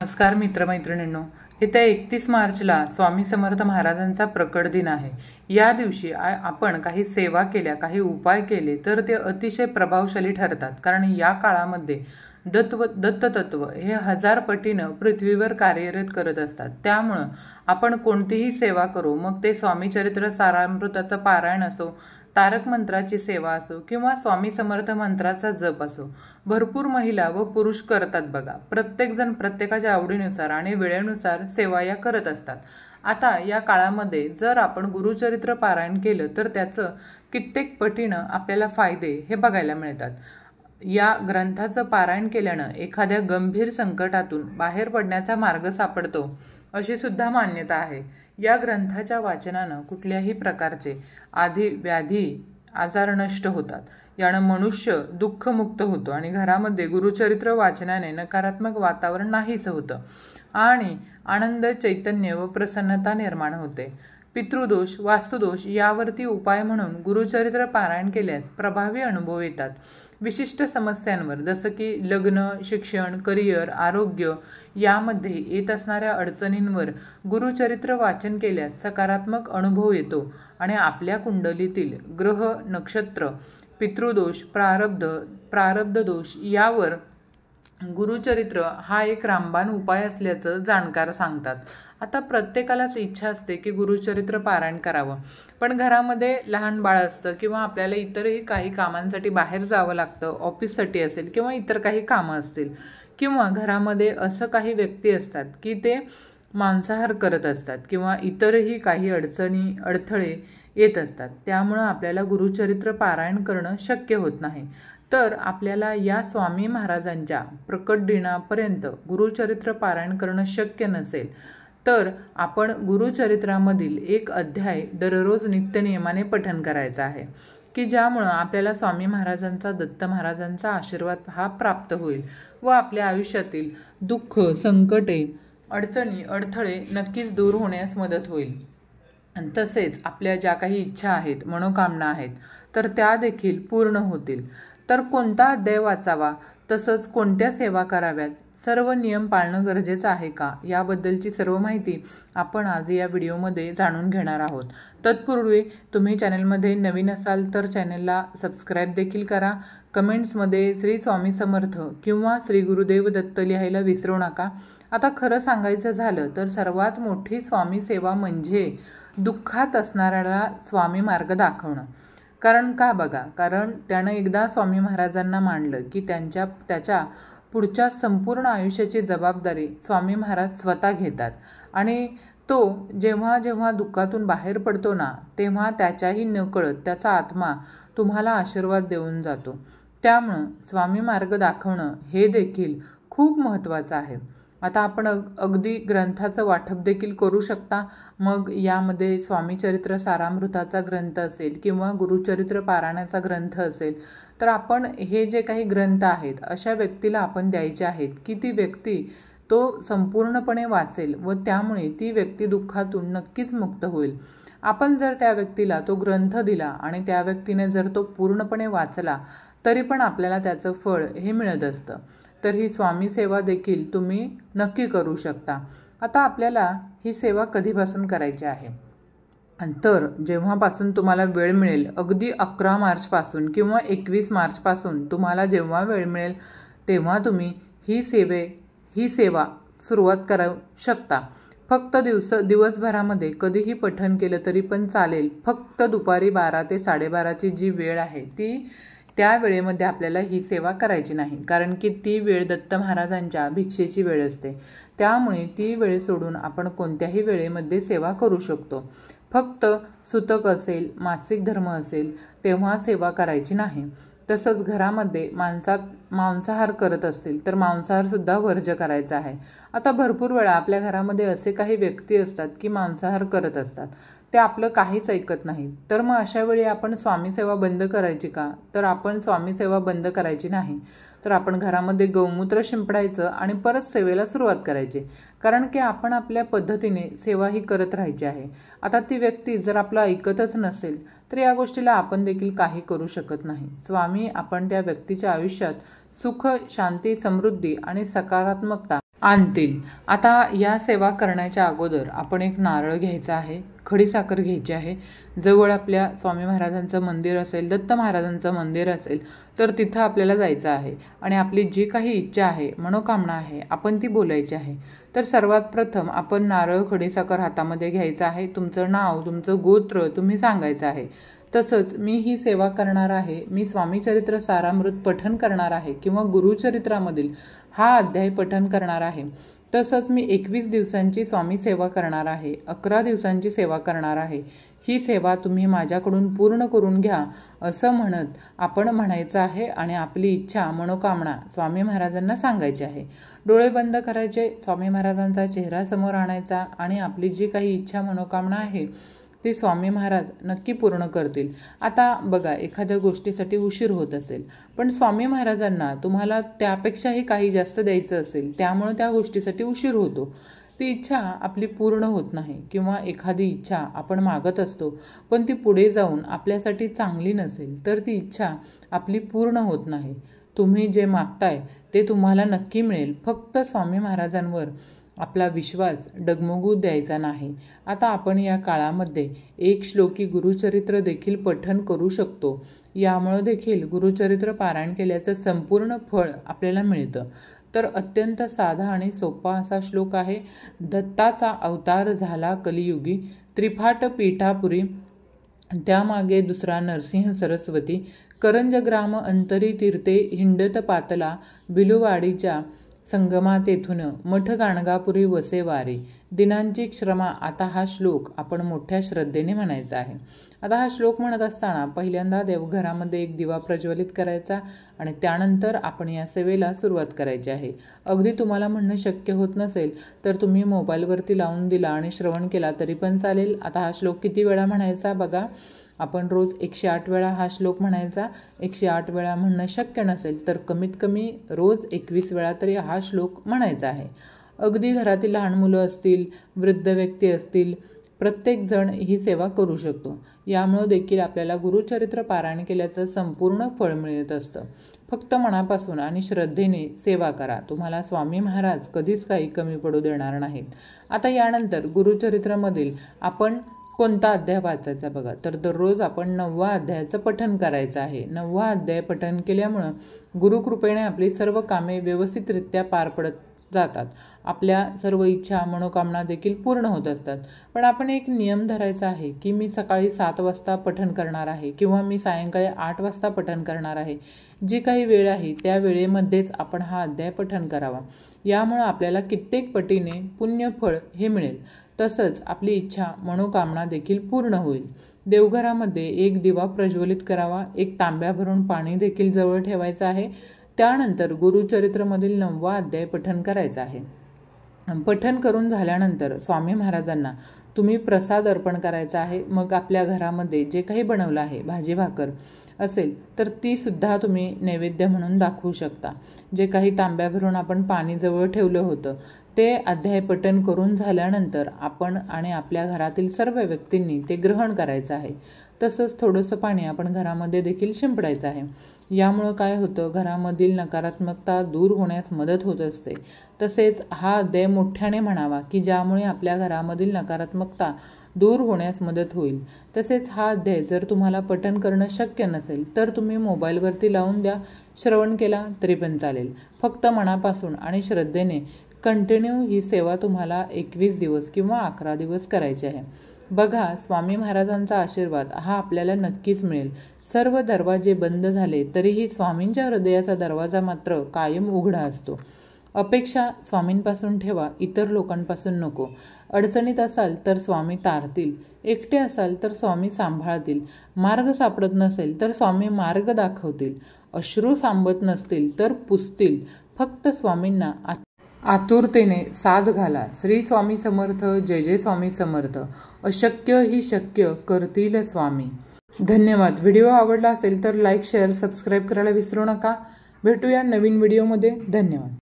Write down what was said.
नमस्कार मित्रमैत्रिणींनो, येत्या 31 मार्चला स्वामी समर्थ महाराजांचा प्रकट दिन आहे। या दिवशी आपण काही सेवा केल्या, काही उपाय केले तर ते अतिशय प्रभावशाली ठरतात। कारण या काळामध्ये दत्ततत्व हे 1000 पटीनं पृथ्वीवर कार्यरत करत असतात। त्यामुळे आपण कोणतीही सेवा करू, मग ते स्वामी चरित्र सारामृताचं पारायण असो, तारक मंत्राची सेवा असो किंवा स्वामी समर्थ मंत्राचा जप असो, भरपूर महिला व पुरुष करतात बघा। प्रत्येकजण प्रत्येकाच्या आवडीनुसार आणि वेळेनुसार सेवा या करत असतात। आता या काळामध्ये जर आपण गुरुचरित्र पारायण केलं तर त्याचं कित्येक पटीनं आपल्याला फायदे हे बघायला मिळतात। या ग्रंथाचं पारायण केल्यानं एखाद्या गंभीर संकटातून बाहेर पडण्याचा मार्ग सापडतो अशी सुद्धा मान्यता आहे। या ग्रंथाच्या वाचनानं कुठल्याही प्रकारचे आधी व्याधी आजार नष्ट होतात। यानं मनुष्य दुःखमुक्त होतो आणि घरामध्ये गुरुचरित्र वाचनाने नकारात्मक वातावरण नाहीच होतं आणि आनंद, चैतन्य व प्रसन्नता निर्माण होते। पितृदोष, वास्तुदोष यावरती उपाय म्हणून गुरुचरित्र पारायण केल्यास प्रभावी अनुभव येतात। विशिष्ट समस्यांवर जसं की लग्न, शिक्षण, करिअर, आरोग्य यामध्ये येत असणाऱ्या अडचणींवर गुरुचरित्र वाचन केल्यास सकारात्मक अनुभव येतो आणि आपल्या कुंडलीतील ग्रह, नक्षत्र, पितृदोष, प्रारब्ध दोष यावर गुरुचरित्र हा एक रामबाण उपाय असल्याचं जाणकार सांगतात। आता प्रत्येकालाच इच्छा असते की गुरुचरित्र पारायण करावं, पण घरामध्ये लहान बाळ असतं किंवा आपल्याला इतरही काही कामांसाठी बाहेर जावं लागतं, ऑफिससाठी असेल किंवा इतर काही कामं असतील, किंवा घरामध्ये असं काही व्यक्ती असतात की ते मांसाहार करत असतात किंवा इतरही काही अडथळे येत असतात। त्यामुळं आपल्याला गुरुचरित्र पारायण करणं शक्य होत नाही। तर आपल्याला या स्वामी महाराजांच्या प्रकट दिनापर्यंत गुरुचरित्र पारायण करणं शक्य नसेल तर आपण गुरुचरित्रामधील एक अध्याय दररोज नित्यनियमाने पठण करायचा आहे की ज्यामुळं आपल्याला स्वामी महाराजांचा, दत्त महाराजांचा आशीर्वाद हा प्राप्त होईल व आपल्या आयुष्यातील दुःख, संकटे, अडचणी, अडथळे नक्कीच दूर होण्यास मदत होईल। तसेच आपल्या ज्या काही इच्छा आहेत, मनोकामना आहेत तर त्या देखील पूर्ण होतील। तर कोणता अध्याय वाचावा, तसंच कोणत्या सेवा कराव्यात, सर्व नियम पाळणं गरजेचं आहे का, याबद्दलची सर्व माहिती आपण आज या व्हिडिओमध्ये जाणून घेणार आहोत। तत्पूर्वी तुम्ही चॅनलमध्ये नवीन असाल तर चॅनलला सबस्क्राईब देखील करा। कमेंट्समध्ये श्री स्वामी समर्थ किंवा श्री गुरुदेव दत्त लिहायला विसरू नका। आता खरं सांगायचं झालं तर सर्वात मोठी स्वामी सेवा म्हणजे दुःखात असणाऱ्याला स्वामी मार्ग दाखवणं। कारण का बघा, कारण त्यानं एकदा स्वामी महाराजांना मांडलं की त्याच्या पुढच्या संपूर्ण आयुष्याची जबाबदारी स्वामी महाराज स्वतः घेतात आणि तो जेव्हा जेव्हा दुःखातून बाहेर पडतो ना, तेव्हा त्याच्याही नकळत त्याचा आत्मा तुम्हाला आशीर्वाद देऊन जातो। त्यामुळं स्वामी मार्ग दाखवणं हे देखील खूप महत्त्वाचं आहे। आता आपण अगदी ग्रंथाचं वाटप देखील करू शकता। मग यामध्ये स्वामी चरित्र सारामृताचा ग्रंथ असेल किंवा गुरुचरित्र पारायणाचा ग्रंथ असेल तर आपण हे जे काही ग्रंथ आहेत अशा व्यक्तीला आपण द्यायचे आहेत की ती व्यक्ती तो संपूर्णपणे वाचेल व त्यामुळे ती व्यक्ती दुःखातून नक्कीच मुक्त होईल। आपण जर त्या व्यक्तीला तो ग्रंथ दिला आणि त्या व्यक्तीने जर तो पूर्णपणे वाचला तरी पण आपल्याला त्याचं फळ हे मिळत असतं। तर ही स्वामी सेवा देखील तुम्ही नक्की करू शकता। आता आपल्याला ही सेवा कधीपासून करायची आहे, तर जेव्हापासून तुम्हाला वेळ मिळेल, अगदी 11 मार्चपासून किंवा 21 मार्चपासून तुम्हाला जेव्हा वेळ मिळेल तेव्हा तुम्ही ही सेवा सुरुवात करू शकता। फक्त दिवसभरामध्ये कधीही पठण केलं तरी पण चालेल। फक्त दुपारी 12 ते 12:30ची जी वेळ आहे त्या वेळेमध्ये आपल्याला ही सेवा करायची नाही, कारण की ती वेळ दत्त महाराजांच्या भिक्षेची वेळ असते। त्यामुळे ती वेळ सोडून आपण कोणत्याही वेळेमध्ये सेवा करू शकतो। फक्त सुतक असेल, मासिक धर्म असेल तेव्हा सेवा करायची नाही। तसंच घरामध्ये मांसाहार करत असतील तर मांसाहारसुद्धा वर्ज्य करायचा आहे। आता भरपूर वेळा आपल्या घरामध्ये असे काही व्यक्ती असतात की मांसाहार करत असतात, ते आपलं काहीच ऐकत नाही। तर मग अशा वेळी आपण स्वामी सेवा बंद करायची का, तर आपण स्वामी सेवा बंद करायची नाही, तर आपण घरामध्ये गौमूत्र शिंपडायचं आणि परत सेवेला सुरुवात करायची। कारण की आपण आपल्या पद्धतीने सेवा ही करत राहायची आहे। आता ती व्यक्ती जर आपलं ऐकतच नसेल तर या गोष्टीला आपण देखील काही करू शकत नाही। स्वामी आपण त्या व्यक्तीच्या आयुष्यात सुख, शांती, समृद्धी आणि सकारात्मकता आणतील। आता या सेवा करण्याच्या अगोदर आपण एक नारळ घ्यायचा आहे, खडीसाखर घ्यायची आहे। जवळ आपल्या स्वामी महाराजांचं मंदिर असेल, दत्त महाराजांचं मंदिर असेल तर तिथं आपल्याला जायचं आहे आणि आपली जी काही इच्छा आहे, मनोकामना आहे, आपण ती बोलायची आहे। तर सर्वात प्रथम आपण नारळ, खडीसाखर हातामध्ये घ्यायचं आहे। तुमचं नाव, तुमचं गोत्र तुम्ही सांगायचं आहे। तसंच मी ही सेवा करणार आहे, मी स्वामी चरित्र सारामृत पठन करणार आहे किंवा गुरुचरित्रामधील हा अध्याय पठन करणार आहे। तसंच मी 21 दिवसांची स्वामी सेवा करणार आहे, 11 दिवसांची सेवा करणार आहे। ही सेवा तुम्ही माझ्याकडून पूर्ण करून घ्या असं म्हणत आपण म्हणायचं आहे आणि आपली इच्छा, मनोकामना स्वामी महाराजांना सांगायची आहे। डोळे बंद करायचे, स्वामी महाराजांचा चेहरा समोर आणायचा आणि आपली जी काही इच्छा, मनोकामना आहे ते स्वामी महाराज नक्की पूर्ण करतील। आता बघा, एखाद्या गोष्टीसाठी उशीर होत असेल पण स्वामी महाराजांना तुम्हाला त्यापेक्षाही काही जास्त द्यायचं असेल, त्यामुळे त्या गोष्टीसाठी उशीर होतो, ती इच्छा आपली पूर्ण होत नाही किंवा एखादी इच्छा आपण मागत असतो पण ती पुढे जाऊन आपल्यासाठी चांगली नसेल तर ती इच्छा आपली पूर्ण होत नाही। तुम्ही जे मागताय ते तुम्हाला नक्की मिळेल, फक्त स्वामी महाराजांवर आपला विश्वास डगमगू द्यायचा नाही। आता आपण या काळामध्ये एक श्लोकी गुरुचरित्र देखील पठन करू शकतो, यामुळे देखील गुरुचरित्र पारायण केल्याचं संपूर्ण फळ आपल्याला मिळतं। तर अत्यंत साधा आणि सोपा असा श्लोक आहे। दत्ताचा अवतार झाला कलियुगी, त्रिफाट पीठापुरी, त्यामागे दुसरा नरसिंह सरस्वती, करंजग्राम अंतरी तीर्थे हिंडत पातला, बिलुवाडीच्या संगमा तेथून मठ गाणगापुरी वसे वारी, दिनांची श्रमा। आता हा श्लोक आपण मोठ्या श्रद्धेने म्हणायचा आहे। आता हा श्लोक म्हणत असताना पहिल्यांदा देवघरामध्ये एक दिवा प्रज्वलित करायचा आणि त्यानंतर आपण या सेवेला सुरुवात करायची आहे। अगदी तुम्हाला म्हणणं शक्य होत नसेल तर तुम्ही मोबाईलवरती लावून दिला आणि श्रवण केला तरी पण चालेल। आता हा श्लोक किती वेळा म्हणायचा बघा, आपण रोज 108 वेळा हा श्लोक म्हणायचा। 108 वेळा म्हणणं शक्य नसेल तर कमीत कमी रोज 21 वेळा तरी हा श्लोक म्हणायचा आहे। अगदी घरातील लहान मुलं असतील, वृद्ध व्यक्ती असतील, प्रत्येकजण ही सेवा करू शकतो। यामुळे देखील आपल्याला गुरुचरित्र पारायण केल्याचं संपूर्ण फळ मिळत असतं। फक्त मनापासून आणि श्रद्धेने सेवा करा, तुम्हाला स्वामी महाराज कधीच काही कमी पडू देणार नाहीत। आता यानंतर गुरुचरित्रामधील आपण कोणता अध्याय वाचायचा बघा, तर दररोज आपण 9व्या अध्यायाचं पठन करायचं आहे। 9वा अध्याय पठन केल्यामुळं गुरुकृपेने आपली सर्व कामे व्यवस्थितरित्या पार पडत जातात, आपल्या सर्व इच्छा, मनोकामना देखील पूर्ण होत असतात। पण आपण एक नियम धरायचा आहे की मी सकाळी 7 वाजता पठन करणार आहे किंवा मी सायंकाळी 8 वाजता पठन करणार आहे। जी काही वेळ आहे त्या वेळेमध्येच आपण हा अध्याय पठन करावा, यामुळे आपल्याला कित्येक पटीने पुण्यफळ हे मिळेल। तसंच आपली इच्छा, मनोकामना देखील पूर्ण होईल। देवघरामध्ये एक दिवा प्रज्वलित करावा, एक तांब्या भरून पाणी देखील जवळ ठेवायचं आहे। त्यानंतर गुरुचरित्रमधील 9वा अध्याय पठन करायचा आहे। पठन करून झाल्यानंतर स्वामी महाराजांना तुम्ही प्रसाद अर्पण करायचा आहे। मग आपल्या घरामध्ये जे काही बनवलं आहे, भाजी भाकर असेल तर ती सुद्धा तुम्ही नैवेद्य म्हणून दाखवू शकता। जे काही तांब्या भरून आपण पाणी जवळ ठेवलं होतं ते अध्याय पठन करून झाल्यानंतर आपण आणि आपल्या घरातील सर्व व्यक्तींनी ते ग्रहण करायचं आहे। तसंच थोडंसं पाणी आपण घरामध्ये देखील शिंपडायचं आहे। यामुळं काय होतं, घरामधील नकारात्मकता दूर होण्यास मदत होत असते। तसेच हा अध्याय मोठ्याने म्हणावा की ज्यामुळे आपल्या घरामधील नकारात्मकता दूर होण्यास मदत होईल। तसेच हा अध्याय जर तुम्हाला पठन करणं शक्य नसेल तर तुम्ही मोबाईलवरती लावून द्या, श्रवण केला तरी पण चालेल। फक्त मनापासून आणि श्रद्धेने कंटिन्यू ही सेवा तुम्हाला 21 दिवस किंवा 11 दिवस करायची आहे। बघा, स्वामी महाराजांचा आशीर्वाद हा आपल्याला नक्कीच मिळेल। सर्व दरवाजे बंद झाले तरीही स्वामींच्या हृदयाचा दरवाजा मात्र कायम उघडा असतो। अपेक्षा स्वामींपासून ठेवा, इतर लोकांपासून नको। अडचणीत असाल तर स्वामी तारतील, एकटे असाल तर स्वामी सांभाळतील, मार्ग सापडत नसेल तर स्वामी मार्ग दाखवतील, अश्रू सांबत नसतील तर पुसतील। फक्त स्वामींना आतुरतेने साथ घाला। श्री स्वामी समर्थ, जय जय स्वामी समर्थ। अशक्य ही शक्य करतील स्वामी। धन्यवाद। व्हिडिओ आवडला असेल तर लाईक, शेअर, सबस्क्राईब करायला विसरू नका। भेटूया नवीन व्हिडिओमध्ये। धन्यवाद।